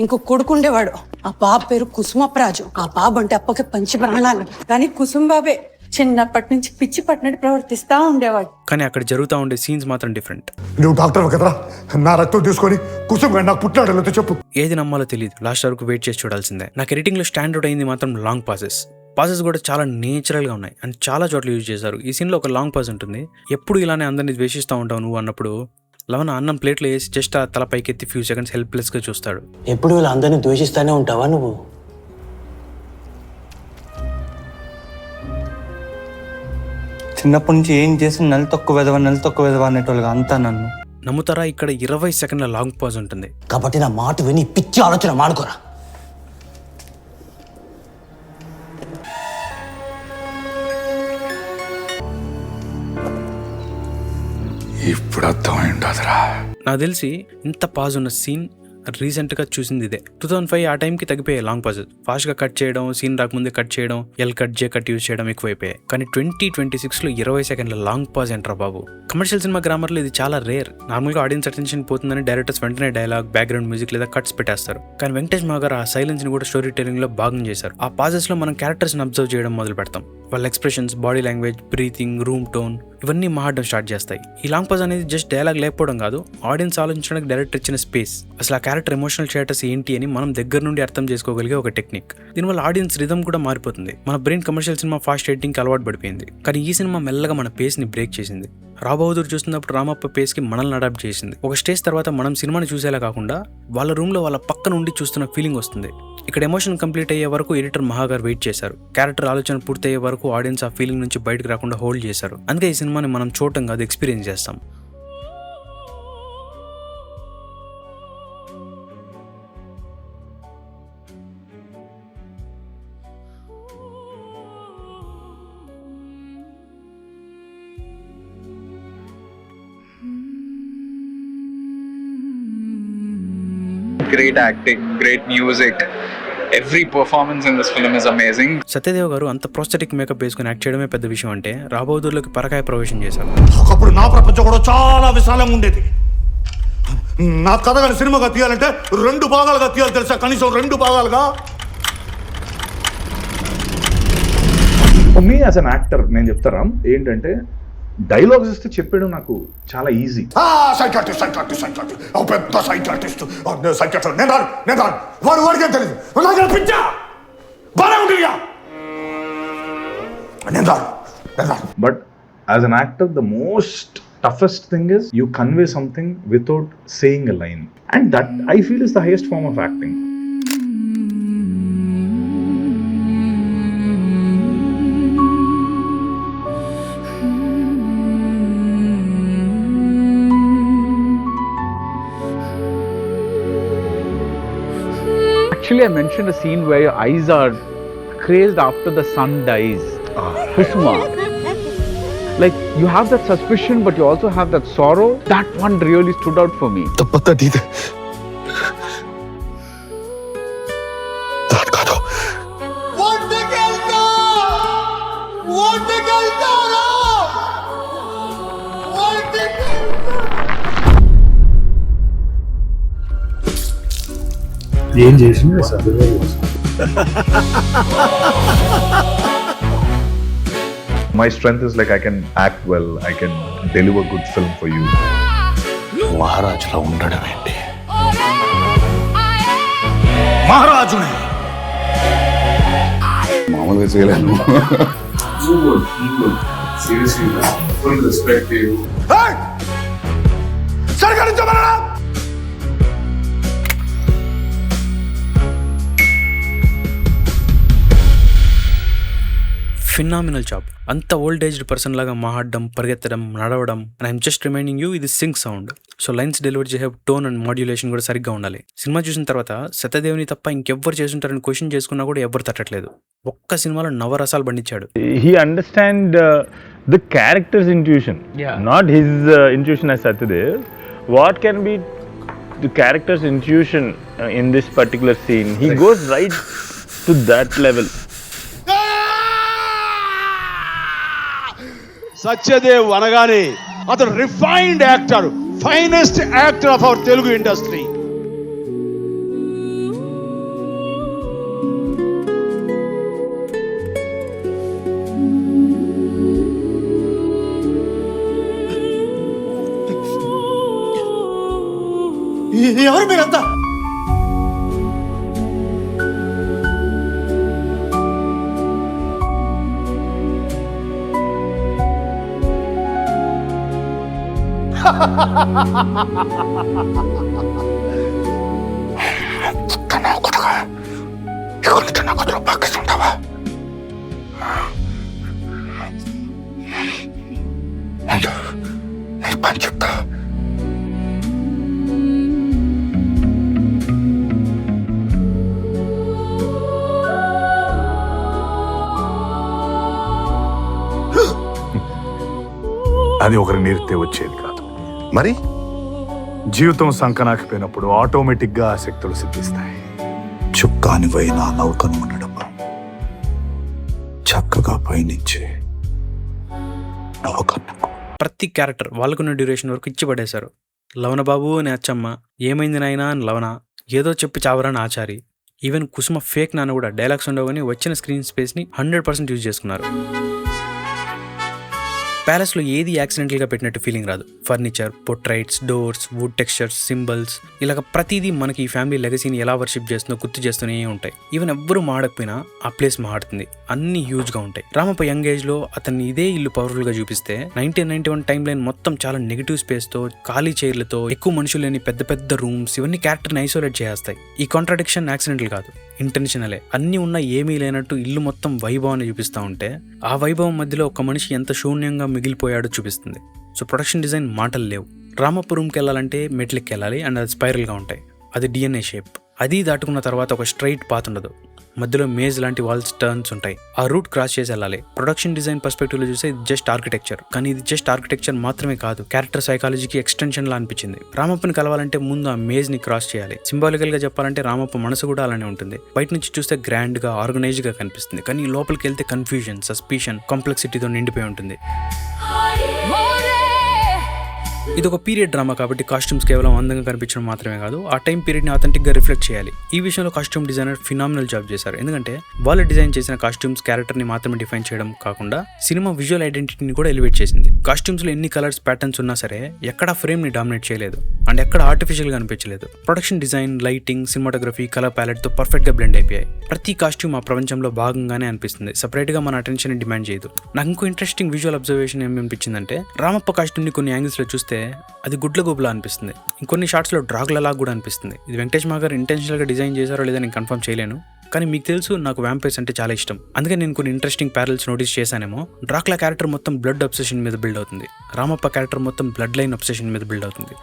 ఇంకో కొడుకుండేవాడు, ఆ బాబు పేరు కుసుమప్రాజు. ఆ బాబు అంటే అప్పకే పంచి ప్రాణాలు, కానీ కుసుమ బాబే చిన్నప్పటి నుంచి పిచ్చి పట్టినట్టు ప్రవర్తిస్తా ఉండేవాడు. కానీ అక్కడ జరుగుతూ ఉండే సీన్స్ మాత్రం డిఫరెంట్. నువ్వు డాక్టర్ కదరా, నా రక్తం తీసుకొని కుసుమ నాకు పుట్టినాడు చెప్పు. ఏది నమ్మాలో తెలియదు, లాస్ట్ వరకు వెయిట్ చేసి చూడాల్సిందే. నాకు ఎడిటింగ్ లో స్టాండర్డ్ అయింది మాత్రం లాంగ్ పాసెస్ కూడా చాలా నేచురల్ గా ఉన్నాయి అండ్ చాలా చోట్ల యూజ్ చేశారు. ఈ సీన్ లో ఒక లాంగ్ పాజ్ ఉంటుంది. ఎప్పుడు ఇలానే అందరినీ ద్వేషిస్తూ ఉంటావు నువ్వు అన్నప్పుడు లవణ అన్నం ప్లేట్లో వేసి జస్ట్ ఆ తల పైకెత్తి ఫ్యూ సెకండ్స్ హెల్ప్లెస్ గా చూస్తాడు. ఎప్పుడు వీళ్ళు అందరినీ ద్వేషిస్తానే ఉంటావా నువ్వు? చిన్నప్పటి నుంచి ఏం చేసి నెల తక్కువ వెదవ అనేటోళ్ళుగా అంతా నన్ను నమ్ముతారా? ఇక్కడ 20 సెకండ్ల లాంగ్ పాజ్ ఉంటుంది. కాబట్టి నా మాట విని పిచ్చి ఆలోచన మానుకోరా. ఇప్పుడు అర్థమై ఉండదురా. నాకు తెలిసి ఇంత పాజ్ ఉన్న సీన్ రీసెంట్గా చూసింది ఇదే. 2005 ఆ టైంకి తగ్గిపోయాయి లాంగ్ పాజెస్. ఫాస్ట్గా కట్ చేయడం, సీన్ రాకముందే కట్ చేయడం, ఎల్ కట్ జే కట్ యూజ్ చేయడం ఎక్కువైపోయాయి. కానీ 2026లో 20 సెకండ్ల లాంగ్ పాజ్ ఎంట్రా బాబు. కమర్షియల్ సినిమా గ్రామర్లో ఇది చాలా రేర్. నార్మల్గా ఆడియన్స్ అటెన్షన్ పోతుందని డైరెక్టర్స్ వెంటనే డైలాగ్, బ్యాక్గ్రౌండ్ మ్యూజిక్ లేదా కట్స్ పెట్టేస్తారు. కానీ వెంకటేష్ మాగారు ఆ సైలెన్స్ ని కూడా స్టోరీ టెలింగ్ లో భాగం చేశారు. ఆ పాజెస్ లో మనం క్యారెక్టర్స్ ని అబ్జర్వ్ చేయడం మొదలు పెడతాం. వాళ్ళ expressions, body language, breathing, room tone ఇవన్నీ మాట్లాడడం స్టార్ట్ చేస్తాయి. ఈ లాంగ్ పాజ్ అనేది జస్ట్ డైలాగ్ లేకపోవడం కాదు, ఆడియన్స్ ఆలోచించడానికి డైరెక్టర్ ఇచ్చిన స్పేస్. అసలు ఆ క్యారెక్టర్ ఎమోషనల్ స్టేటస్ ఏంటి అని మనం దగ్గర నుండి అర్థం చేసుకోగలిగే ఒక టెక్నిక్. దీనివల్ల ఆడియన్స్ రిథమ్ కూడా మారిపోతుంది. మన brain commercial cinema fast editing కి అలవాటు పడిపోయింది. కానీ ఈ సినిమా మెల్లగా మన పేస్ ని బ్రేక్ చేసింది. రాబహదూర్ చూస్తున్నప్పుడు రామప్ప పేస్ కి మనల్ని అడాప్ట్ చేసింది. ఒక స్టేజ్ తర్వాత మనం సినిమాని చూసేలా కాకుండా వాళ్ళ రూమ్ లో వాళ్ళ పక్క నుండి చూస్తున్న ఫీలింగ్ వస్తుంది. ఇక్కడ ఎమోషన్ కంప్లీట్ అయ్యే వరకు ఎడిటర్ మహాగారు వెయిట్ చేశారు. క్యారెక్టర్ ఆలోచన పూర్తయ్యే వరకు ఆడియన్స్ ఆ ఫీలింగ్ నుంచి బయటకు రాకుండా హోల్డ్ చేశారు. అందుకే ఈ సినిమాని మనం చూడటం కాదు, ఎక్స్పీరియన్స్ చేస్తాం. Great acting, great music. Every performance in this film is amazing. Satyadev గారు అంత ప్రోస్థెటిక్ మేకప్ వేసుకుని యాక్ట్ చేయడమే పెద్ద విషయం అంటే రాబహదూర్లోకి పరకాయ ప్రవేశం చేశారు. ఒకప్పుడు నా ప్రపంచం కూడా చాలా విశాలంగా ఉండేది. నా కథ కానీ సినిమాగా తీయాలంటే 2 భాగాలుగా తీయాలి తెలుసా, కనీసం 2 భాగాలుగా. మీ యాజ్ అన్ యాక్టర్ నేను చెప్తారా ఏంటంటే డైలాగ్స్ ఇస్తే చెప్పడం నాకు చాలా easy. But as an actor the most toughest thing is you convey something without saying a line, and that I feel is the highest form of acting. Actually, I mentioned a scene where your eyes are crazed after the sun dies. Kusuma. Like, you have that suspicion, but you also have that sorrow. That one really stood out for me. ఏం చేసింది sir? My strength is like I can act well, I can deliver good film for you. మహారాజులా ఉండడం ఏంటి? మహారాజునే మామూలుగా చేయలేను. Phenomenal job. అంత old aged person లాగా మాట్లాడడం, పరిగెత్తడం, నడవడం. And I'm just reminding you, ఇది sync sound. So lines deliver చేసే టోన్ అండ్ మాడ్యులేషన్ కూడా సరిగ్గా ఉండాలి. సినిమా చూసిన తర్వాత సత్యదేవ్ని తప్ప ఇంకెవ్వరు చేసుంటారని క్వశ్చన్ చేసుకున్నా కూడా ఎవ్వరు తట్టట్లేదు. ఒక్క సినిమాలో నవరసాలు పండించాడు. He understand the character's intuition, not his intuition as Satyadev. What can be the character's intuition in this particular scene? He goes right to that level. Satyadev అనగానే అతను refined actor, finest actor of our Telugu industry. ఎవరు మీరంతా? పాకిస్తుంటావా? నీ పని చెప్తా. అది ఒకరి నేర్తే వచ్చేది కాదు. మరి జీవితం సంకనాకపోయినప్పుడు ఆటోమేటిక్గా ఆ శక్తులు సిద్ధిస్తాయి. చుక్కానివై నా నౌకను ఉండడమ్మా, చక్కగా పయనించే నౌకన్నకు. ప్రతి క్యారెక్టర్ వాళ్ళకున్న డ్యూరేషన్ వరకు ఇచ్చి పడేశారు. లవణ బాబు అని అచ్చమ్మ, ఏమైంది నాయనా అని లవణ, ఏదో చెప్పి చావరాని ఆచారి, ఈవెన్ కుసుమ ఫేక్ నాన్న కూడా డైలాగ్స్ ఉండవు కానీ వచ్చిన స్క్రీన్ స్పేస్ని 100% యూజ్ చేసుకున్నారు. ప్యాలెస్లో ఏది యాక్సిడెంటల్గా పెట్టినట్టు ఫీలింగ్ రాదు. Furniture, portraits, doors, wood textures, symbols, ఇలాగ ప్రతిదీ మనకి ఈ ఫ్యామిలీ లెగసీని ఎలా వర్షిప్ చేస్తుందో గుర్తు చేస్తూనే ఉంటాయి. ఈవెన్ ఎవ్వరూ మాడకపోయినా ఆ ప్లేస్ మాడుతుంది. అన్ని హ్యూజ్గా ఉంటాయి. రామప్ప యంగ్ ఏజ్లో అతన్ని ఇదే ఇల్లు పవర్ఫుల్గా చూపిస్తే 1991 టైం లైన్ మొత్తం చాలా నెగిటివ్ స్పేస్తో, ఖాళీ చైర్లతో, ఎక్కువ మనుషులు లేని పెద్ద పెద్ద రూమ్స్, ఇవన్నీ క్యారెక్టర్ని ఐసోలేట్ చేస్తాయి. ఈ కాంట్రాడిక్షన్ యాక్సిడెంటల్ కాదు, ఇంటెన్షనలే. అన్నీ ఉన్న ఏమీ లేనట్టు ఇల్లు మొత్తం వైభవాన్ని చూపిస్తూ ఉంటే ఆ వైభవం మధ్యలో ఒక మనిషి ఎంత శూన్యంగా మిగిలిపోయాడో చూపిస్తుంది. సో ప్రొడక్షన్ డిజైన్ మాటలు లేవు. రామప్ప రూమ్కి వెళ్ళాలంటే మెట్లెక్కి వెళ్ళాలి అండ్ అది స్పైరల్గా ఉంటాయి. అది DNA షేప్. అది దాటుకున్న తర్వాత ఒక స్ట్రైట్ పాత్ ఉండదు, మధ్యలో మేజ్ లాంటి వాల్స్ టర్న్స్ ఉంటాయి. ఆ రూట్ క్రాస్ చేసి వెళ్ళాలి. ప్రొడక్షన్ డిజైన్ పర్స్పెక్టివ్లో చూస్తే ఇది జస్ట్ ఆర్కిటెక్చర్, కానీ ఇది జస్ట్ ఆర్కిటెక్చర్ మాత్రమే కాదు, క్యారెక్టర్ సైకాలజీకి ఎక్స్టెన్షన్ లా అనిపించింది. రామప్పని కలవాలంటే ముందు ఆ మేజ్ ని క్రాస్ చేయాలి. సింబాలికల్ గా చెప్పాలంటే రామప్ప మనసు కూడా అలానే ఉంటుంది. బయట నుంచి చూస్తే గ్రాండ్ గా, ఆర్గనైజ్డ్ గా కనిపిస్తుంది, కానీ లోపలికి వెళ్తే కన్ఫ్యూజన్, సస్పిషన్, కాంప్లెక్సిటీతో నిండిపోయి ఉంటుంది. ఇది ఒక పీరియడ్ డ్రామా కాబట్టి కాస్ట్యూమ్స్ కేవలం అందంగా కనిపించడం మాత్రమే కాదు, ఆ టైం పీరియడ్ ని ఆథెంటిక్ గా రిఫ్లెక్ట్ చేయాలి. ఈ విషయంలో కాస్ట్యూమ్ డిజైనర్ ఫినామినల్ జాబ్ చేశారు. ఎందుకంటే వాళ్ళు డిజైన్ చేసిన కాస్ట్యూమ్స్ క్యారెక్టర్ ని మాత్రమే డిఫైన్ చేయడం కాకుండా సినిమా విజువల్ ఐడెంటిటీని కూడా ఎలివేట్ చేసింది. కాస్ట్యూమ్స్ లో ఎన్ని కలర్స్, ప్యాటర్న్స్ ఉన్నా సరే ఎక్కడ ఫ్రేమ్ ని డామినేట్ చేయలేదు అండ్ ఎక్కడ ఆర్టిఫిషియల్ గా అనిపించలేదు. Production design, lighting, cinematography, colour palette తో పర్ఫెక్ట్ గా బ్లెండ్ అయిపోయాయి. ప్రతి కాస్ట్యూమ్ ఆ ప్రపంచంలో భాగంగానే అనిపిస్తుంది, సపరేట్ గా మన అటెన్షన్ డిమాండ్ చేయదు. నాకు ఇంకో ఇంట్రెస్టింగ్ విజువల్ అబ్జర్వేషన్ ఏమనిపించిందంటే, రామప్ప కాస్ట్యూమ్ ని కొన్ని యాంగిల్స్ లో చూస్తే అది గుడ్లగూబలా అనిపిస్తుంది, ఇంకొన్ని షార్ట్స్ లో డ్రాగులలా కూడా అనిపిస్తుంది. ఇది వెంకటేష్ మా గారు ఇంటెన్షనల్ గా డిజైన్ చేశారో లేదా నేను కన్ఫర్మ్ చేయలేను, కానీ మీకు తెలుసు నాకు వ్యాంపైర్స్ అంటే చాలా ఇష్టం, అందుకే నేను కొన్ని ఇంట్రెస్టింగ్ ప్యారల్స్ నోటీస్ చేశానేమో. డ్రాకులా క్యారెక్టర్ మొత్తం బ్లడ్ అబ్సెషన్ మీద బిల్డ్ అవుతుంది, రామప్ప క్యారెక్టర్ మొత్తం బ్లడ్ లైన్ అబ్సెషన్ మీద బిల్డ్ అవుతుంది.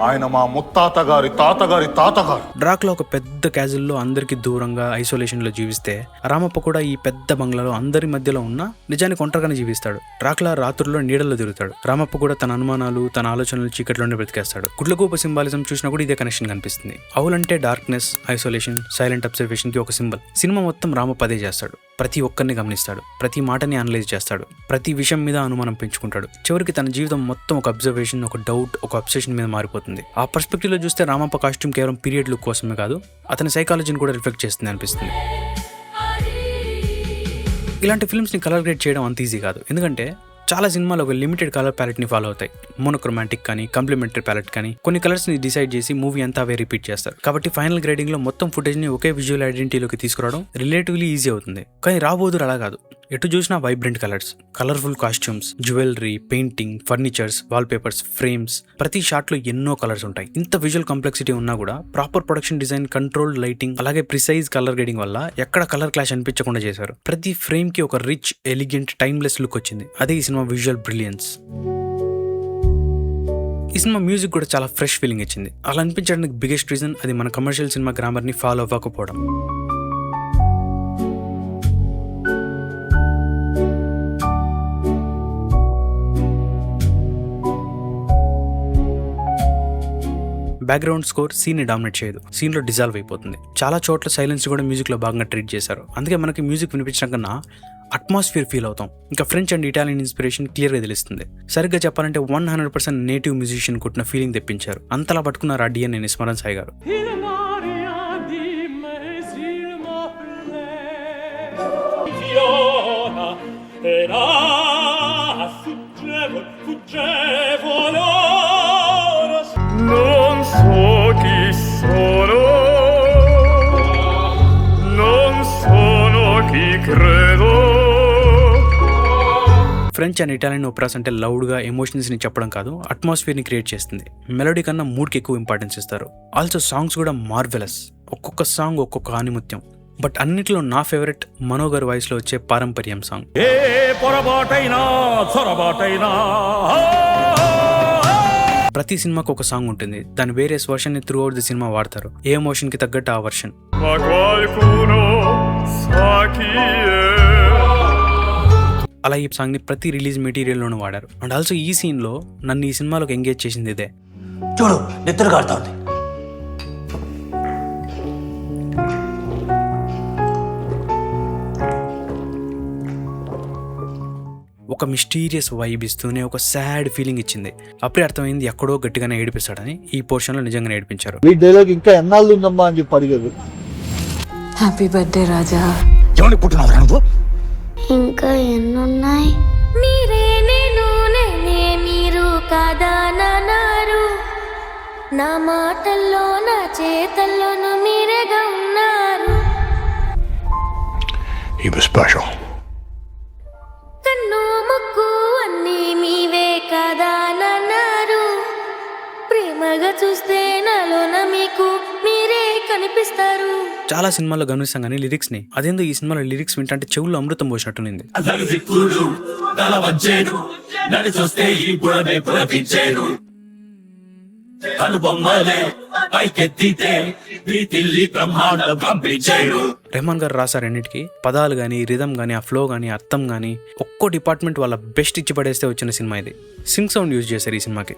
ఆయన మా ముత్తాత గారి తాతగారి తాతగారు. డ్రాకులా ఒక పెద్ద క్యాజుల్లో అందరికి దూరంగా ఐసోలేషన్ లో జీవిస్తే, రామప్ప కూడా ఈ పెద్ద బంగ్లాలో అందరి మధ్యలో ఉన్న నిజానికి ఒంటరిగానే జీవిస్తాడు. డ్రాకులా రాత్రుల్లో నీడల్లో తిరుగుతాడు, రామప్ప కూడా తన అనుమానాలు, తన ఆలోచనలు చీకట్లోనే బ్రతికేస్తాడు. గుడ్లగూబ సింబాలిజం చూసినా కూడా ఇదే కనెక్షన్ కనిపిస్తుంది. అవులంటే డార్క్నెస్, ఐసోలేషన్, సైలెంట్ అబ్జర్వేషన్ కి ఒక సింబల్. సినిమా మొత్తం రామప్ప అదే చేస్తాడు. ప్రతి ఒక్కరిని గమనిస్తాడు, ప్రతి మాటని అనలైజ్ చేస్తాడు, ప్రతి విషయం మీద అనుమానం పెంచుకుంటాడు. చివరికి తన జీవితం మొత్తం ఒక అబ్జర్వేషన్, ఒక డౌట్, ఒక అబ్సెషన్ మీద మారిపోతుంది. ఆ పర్స్పెక్టివ్ లో చూస్తే రామప్ప కాస్ట్యూమ్ కేవలం పీరియడ్ లుక్ కోసమే కాదు, అతని సైకాలజీని కూడా రిఫ్లెక్ట్ చేస్తుంది అనిపిస్తుంది. ఇలాంటి ఫిల్మ్స్ ని కలర్ గ్రేడ్ చేయడం అంత ఈజీ కాదు, ఎందుకంటే చాలా సినిమాలు ఒక లిమిటెడ్ కలర్ ప్యాలెట్ ని ఫాలో అవుతాయి. మోనోక్రోమాటిక్ కానీ, కాంప్లిమెంటరీ ప్యాలెట్ కానీ, కొన్ని కలర్స్ ని డిసైడ్ చేసి మూవీ అంతా అవే రిపీట్ చేస్తారు. కాబట్టి ఫైనల్ గ్రేడింగ్ లో మొత్తం ఫుటేజ్ ని ఒకే విజువల్ ఐడెంటిటీలోకి తీసుకురావడం రిలేటివ్లీ ఈజీ అవుతుంది. కానీ రాబోదురు అలా కాదు. ఎటు చూసినా vibrant colours, colourful costumes, jewellery, painting, furnitures, wall papers, frames, ప్రతి షాట్ లో ఎన్నో కలర్స్ ఉంటాయి. ఇంత విజువల్ కాంప్లెక్సిటీ ఉన్నా కూడా proper production design, controlled lighting, అలాగే ప్రిసైజ్ కలర్ గ్రేడింగ్ వల్ల ఎక్కడ కలర్ క్లాష్ అనిపించకుండా చేశారు. ప్రతి ఫ్రేమ్ కి ఒక రిచ్, ఎలిగెంట్, టైమ్లెస్ లుక్ వచ్చింది. అదే ఈ సినిమా విజువల్ బ్రిలియన్స్. ఈ సినిమా మ్యూజిక్ కూడా చాలా ఫ్రెష్ ఫీలింగ్ ఇచ్చింది. అలా అనిపించడానికి బిగ్గెస్ట్ రీజన్ అది మన కమర్షియల్ సినిమా గ్రామర్ ని ఫాలో అవ్వకపోవడం. బ్యాక్గ్రౌండ్ స్కోర్ సీన్ ని డామినేట్ చేయదు, సీన్ లో డిజాల్వ్ అయిపోతుంది. చాలా చోట్ల సైలెన్స్ కూడా మ్యూజిక్ లో బాగా ట్రీట్ చేశారు. అందుకే మనకి మ్యూజిక్ వినిపించడం కన్నా అట్మాస్ఫియర్ ఫీల్ అవుతాం. ఇంకా French and Italian inspiration clear గా తెలుస్తుంది. సరిగ్గా చెప్పాలంటే 100% నేటివ్ మ్యూజిషియన్ కొట్టిన ఫీలింగ్ తెప్పించారు. అంతలా పట్టుకున్నారు ఆ డిఎన్ఏ స్మరణ్ సాయి గారు. ఫ్రెంచ్ అండ్ ఇటాలియన్ ఓపెరాస్ అంటే లౌడ్గా ఎమోషన్స్ ని చెప్పడం కాదు, అట్మాస్ఫియర్ ని క్రియేట్ చేస్తుంది. మెలోడీ కన్నా మూడ్కి ఎక్కువ ఇంపార్టెన్స్ ఇస్తారు. ఆల్సో సాంగ్స్ కూడా మార్వెలస్, ఒక్కొక్క సాంగ్ ఒక్కొక్క ఆనిముత్యం. బట్ అన్నిట్లో నా ఫేవరెట్ మనోగర్ వాయిస్ లో వచ్చే పారంపర్యం సాంగ్. ప్రతి సినిమాకి ఒక సాంగ్ ఉంటుంది, దాని వేరియస్ వర్షన్ ని త్రూ అవుట్ ది సినిమా వాడతారు. ఏ ఎమోషన్ కి తగ్గట్టు ఆ వర్షన్. అలా ఈ సాంగ్ ని ప్రతి రిలీజ్ మెటీరియల్లోనూ వాడారు. అండ్ ఆల్సో ఈ సీన్ లో నన్ను ఈ సినిమాలోకి ఎంగేజ్ చేసింది ఇదే. చూడు నిద్ర కాడుతోంది. ఒక మిస్టీరియస్ వైబ్ ఇస్తూనే ఒక సాడ్ ఫీలింగ్ ఇచ్చింది. అప్పుడే అర్థమైంది ఎక్కడో గట్టిగానే ఏడిపిస్తాడని. ఈ పోర్షన్ లో నిజంగానే ఏడిపించారు. ఇంకా ఎన్నాళ్ళు ఉందమ్మా అని చెప్పి అడిగారు. హ్యాపీ బర్త్డే రాజా. ఎవరిని పుట్టినావు నువ్వు? ఇంకా ఎన్నున్నాయి? మీరే నేను నేనే మీరు కాదానన్నారు. నా మాటల్లో నా చేతల్లోనూ మీరేగా ఉన్నారు. కన్ను ముక్కు అన్నీ మీవే కాదానన్నారు. ప్రేమగా చూస్తే నాలోన మీకు మీరే కనిపిస్తారు. చాలా సినిమాల్లో గమనిస్తాం కానీ లిరిక్స్ ని, అదేందో ఈ సినిమాలో లిరిక్స్ వింటే చెవుల్లో అమృతం పోసినట్టునింది. రెహమాన్ గారు రాశారు అన్నిటికీ. పదాలు గానీ, రిథమ్ గానీ, ఆ ఫ్లో గానీ, అర్థం గానీ ఒక్కో డిపార్ట్మెంట్ వాళ్ళ బెస్ట్ ఇచ్చి పడేస్తే వచ్చిన సినిమా ఇది. సింగ్ సౌండ్ యూజ్ చేశారు ఈ సినిమాకి.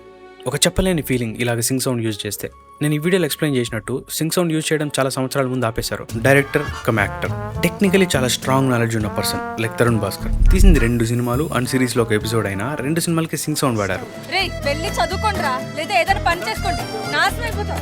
ఒక చెప్పలేని ఫీలింగ్ ఇలాగ సింగ్ సౌండ్ యూజ్ చేస్తే. నేను ఈ వీడియోలో ఎక్స్ప్లెయిన్ చేసినట్టు సింగ్ సౌండ్ యూజ్ చేయడం చాలా సంవత్సరాల ముందు ఆపేశారు. డైరెక్టర్ కమ్ యాక్టర్, టెక్నికలీ చాలా స్ట్రాంగ్ నాలెడ్జ్ ఉన్న పర్సన్ లైక్ తరుణ్ భాస్కర్ తీసింది 2 సినిమాలు అండ్ సిరీస్ లో ఒక ఎపిసోడ్ అయినా 2 సినిమాలకి సింగ్ సౌండ్ వాడారు. వెళ్ళి చదువుకోండిరా, లేదా ఏదైనా పని చేసుకోండి, నాశనం అయిపోతాం.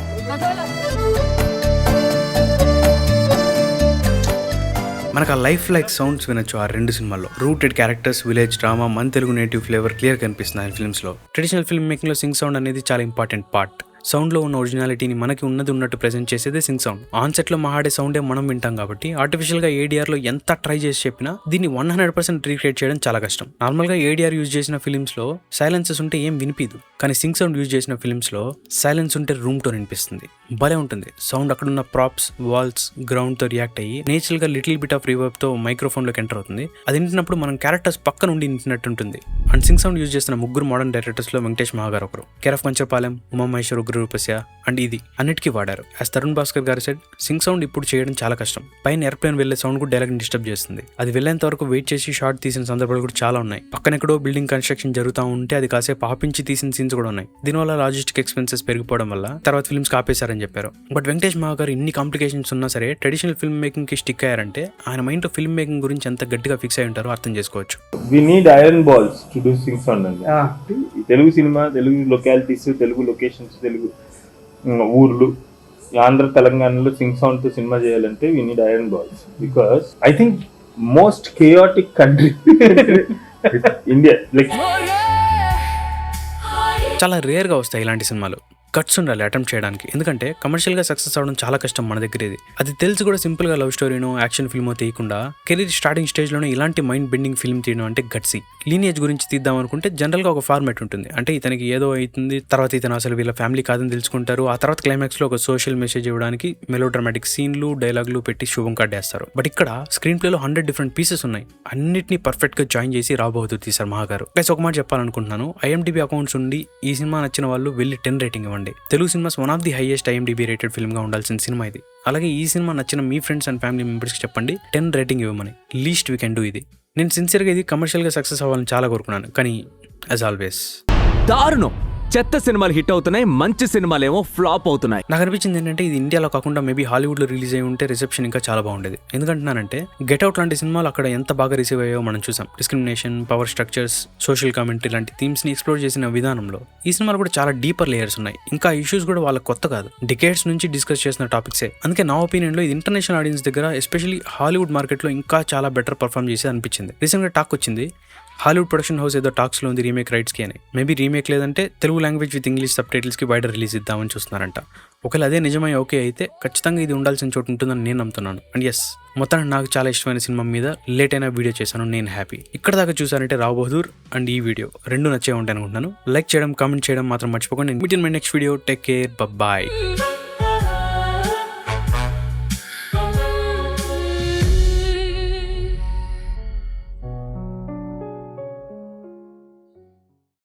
మనకు ఆ లైఫ్ లైక్ సౌండ్స్ వినొచ్చు ఆ 2 సినిమాల్లో. రూటెడ్ క్యారెక్టర్స్, విలేజ్ డ్రామా, మన తెలుగు నేటివ్ ఫ్లేవర్ క్లియర్ కనిపిస్తుంది ఆ ఫిల్మ్స్ లో. ట్రెడిషనల్ ఫిల్మ్ మేకింగ్ లో సింగ్ సౌండ్ అనేది చాలా ఇంపార్టెంట్ పార్ట్. సౌండ్ లో ఉన్న ఒరిజినాలిటీని మనకి ఉన్నట్టు ప్రెజెంట్ చేసేదే సింగ్ సౌండ్. ఆన్ సెట్ లో మాడే సౌండే మనం వింటాం కాబట్టి ఆర్టిఫిషియల్ గా ADR లో ఎంత ట్రై చేసి చెప్పినా దీన్ని 100% రీక్రియేట్ చేయడం చాలా కష్టం. నార్మల్ గా ADR యూజ్ చేసిన ఫిల్మ్స్ లో సైలెన్సెస్ ఉంటే ఏం వినిపిదు, కానీ సింగ్ సౌండ్ యూజ్ చేసిన ఫిల్మ్స్ లో సైలెన్స్ ఉంటే రూమ్ టోన్ వినిపిస్తుంది. భలే ఉంటుంది సౌండ్. అక్కడ ఉన్న ప్రాప్స్, వాల్స్, గ్రౌండ్ తో రియాక్ట్ అయ్యి నేచురల్ గా లిటిల్ బిట్ ఆఫ్ రివర్బ్ తో మైక్రోఫోన్ లోకి ఎంటర్ అవుతుంది. అది వింటున్నప్పుడు మనం క్యారెక్టర్స్ పక్క నుండి వింటున్నట్టు ఉంటుంది. అండ్ సింగ్ సౌండ్ యూజ్ చేస్తున్న 3 మోడర్న్ డైరెక్టర్స్ లో వెంకటేష్ మహాగారు ఒకరు. కేరఫ్ కంచపాలెం, ఉమామహేశ్వర్, ఉగ్ర రూపస్య అండ్ ఇది అన్నిటికీ వాడారు. యాజ్ తరుణ్ భాస్కర్ గారి సెడ్ సింగ్ సౌండ్ ఇప్పుడు చేయడం చాలా కష్టం. పైన ఎయిర్ప్లేన్ వెళ్లే సౌండ్ కూడా డైలాగ్ డిస్టర్బ్ చేస్తుంది. అది వెళ్ళేంత వరకు వెయిట్ చేసి షార్ట్ తీసిన సందర్భాలు కూడా చాలా ఉన్నాయి. పక్కన ఎక్కడో బిల్డింగ్ కన్స్ట్రక్షన్ జరుగుతూ ఉంటే అది కాసేపు ఆపించి తీసిన సీన్స్ కూడా ఉన్నాయి. దీనివల్ల లాజిస్టిక్ ఎక్స్పెన్సెస్ పెరిగిపోవడం వల్ల తర్వాత ఫిల్మ్స్ ఆపేశారని చెప్పారు. బట్ వెంకటేష్ మహాగారు ఇన్ని కాంప్లికేషన్స్ ఉన్నా సరే ట్రెడిషనల్ ఫిల్మ్ మేకింగ్ కి స్టిక్ అయ్యారంటే ఆయన మైండ్ లో ఫిల్మ్ మేకింగ్ గురించి ఎంత గట్టిగా ఫిక్స్ అయి ఉంటారో అర్థం చేసుకోవచ్చు. We need iron balls to do sync sound అండి. తెలుగు సినిమా, తెలుగు లొకాలిటీస్, తెలుగు లొకేషన్స్, తెలుగు ఊర్లు, ఆంధ్ర తెలంగాణలో సింగ్ సౌండ్ తో సినిమా చేయాలంటే we need iron balls. Because I think most chaotic country India. Like చాలా రేర్ గా వస్తాయి ఇలాంటి సినిమాలు. కట్స్ ఉండాలి అటెంప్ట్ చేయడానికి, ఎందుకంటే కమర్షియల్ గా సక్సెస్ అవడం చాలా కష్టం మన దగ్గర. అది తెలిసి కూడా సింపుల్ గా లవ్ స్టోరీనో యాక్షన్ ఫిల్మో తీయకుండా కెరీర్ స్టార్టింగ్ స్టేజ్ లోనే ఇలాంటి మైండ్ బెండింగ్ ఫిల్మ్ తీయడం అంటే గట్సీ. లీనియేజ్ గురించి తీద్దాం అనుకుంటే జనరల్ గా ఒక ఫార్మాట్ ఉంటుంది. అంటే ఇతనికి ఏదో అవుతుంది, తర్వాత ఇతను అసలు వీళ్ళ ఫ్యామిలీ కాదని తెలుసుకుంటారు, ఆ తర్వాత క్లైమాక్స్ లో ఒక సోషల్ మెసేజ్ ఇవ్వడానికి మెలో డ్రామాటిక్ సీన్లు, డైలాగులు పెట్టి శుభం కట్టేస్తారు. బట్ ఇక్కడ స్క్రీన్ ప్లేలో 100 డిఫరెంట్ పీసెస్ ఉన్నాయి. అన్నిటిని పర్ఫెక్ట్ గా జాయిన్ చేసి రాబోతు తీశారు మహాగారు. ఒక మాట చెప్పాలనుకుంటున్నాను, IMDb అకౌంట్స్ ఉండి ఈ సినిమా నచ్చిన వాళ్ళు వెళ్ళి 10 రేటింగ్ ఇవ్వండి. Telugu cinemas one of the highest IMDb rated film గా ఉండాల్సిన సినిమా ఇది. అలాగే ఈ సినిమా నచ్చిన మీ ఫ్రెండ్స్ అండ్ ఫ్యామిలీ మెంబర్స్ కి చెప్పండి 10 రేటింగ్ ఇవ్వమని. లీస్ట్ వీ కెన్ డూ ఇది. నేను సిన్సియర్గా ఇది కమర్షియల్ గా సక్సెస్ అవ్వాలని చాలా కోరుకున్నాను, కానీ యాజ్ ఆల్వేస్ దారుణం. చెత్త సినిమాలు హిట్ అవుతున్నాయి, మంచి సినిమాలేమో ఫ్లాప్ అవుతున్నాయి. నాకు అనిపించింది ఏంటంటే ఇది ఇండియాలో కాకుండా మేబీ హాలీవుడ్ లో రిలీజ్ అయ్యి ఉంటే రిసెప్షన్ ఇంకా చాలా బాగుండేది. ఎందుకంటున్నానంటే గెట్ అవుట్ లాంటి సినిమాలు అక్కడ ఎంత బాగా రిసీవ్ అయ్యాయో మనం చూసాం. Discrimination, power structures, social commentary లాంటి థీమ్స్ ని ఎక్స్ప్లోర్ చేసిన విధానంలో ఈ సినిమాలు కూడా చాలా డీపర్ లేయర్స్ ఉన్నాయి. ఇంకా ఇష్యూస్ కూడా వాళ్ళకి కొత్త కాదు, డికేడ్స్ నుంచి డిస్కస్ చేసిన టాపిక్సే. అందుకే నా ఒపీనియన్ లో ఇది ఇంటర్నేషనల్ ఆడియన్స్ దగ్గర, ఎస్పెషల్లీ హాలీవుడ్ మార్కెట్ లో ఇంకా చాలా బెటర్ పర్ఫార్మ్ చేసేది అనిపించింది. రీసెంట్ గా టాక్ వచ్చింది హాలీవుడ్ ప్రొడక్షన్ హౌస్ ఏదో టాక్స్ లో ఉంది రీమేక్ రైట్స్ కి అని. మేబీ రీమేక్ లేదంటే Telugu language with English sub titles కి వైడర్ రిలీజ్ ఇద్దామని చూస్తున్నారంట. ఒకవేళ అదే నిజమై ఓకే అయితే ఖచ్చితంగా ఇది ఉండాల్సిన చోటు ఉంటుందని నేను నమ్ముతున్నాను. అండ్ ఎస్, మొత్తానికి నాకు చాలా ఇష్టమైన సినిమా మీద లేట్ అయినా వీడియో చేశాను, నేను హ్యాపీ. ఇక్కడ దాకా చూసారంటే రావ్ బహదూర్ అండ్ ఈ వీడియో 2 నచ్చే ఉంటాయి అనుకుంటున్నాను. లైక్ చేయడం, కామెంట్ చేయడం మాత్రం మర్చిపోకండి. Meet in my next video. Take care, bye.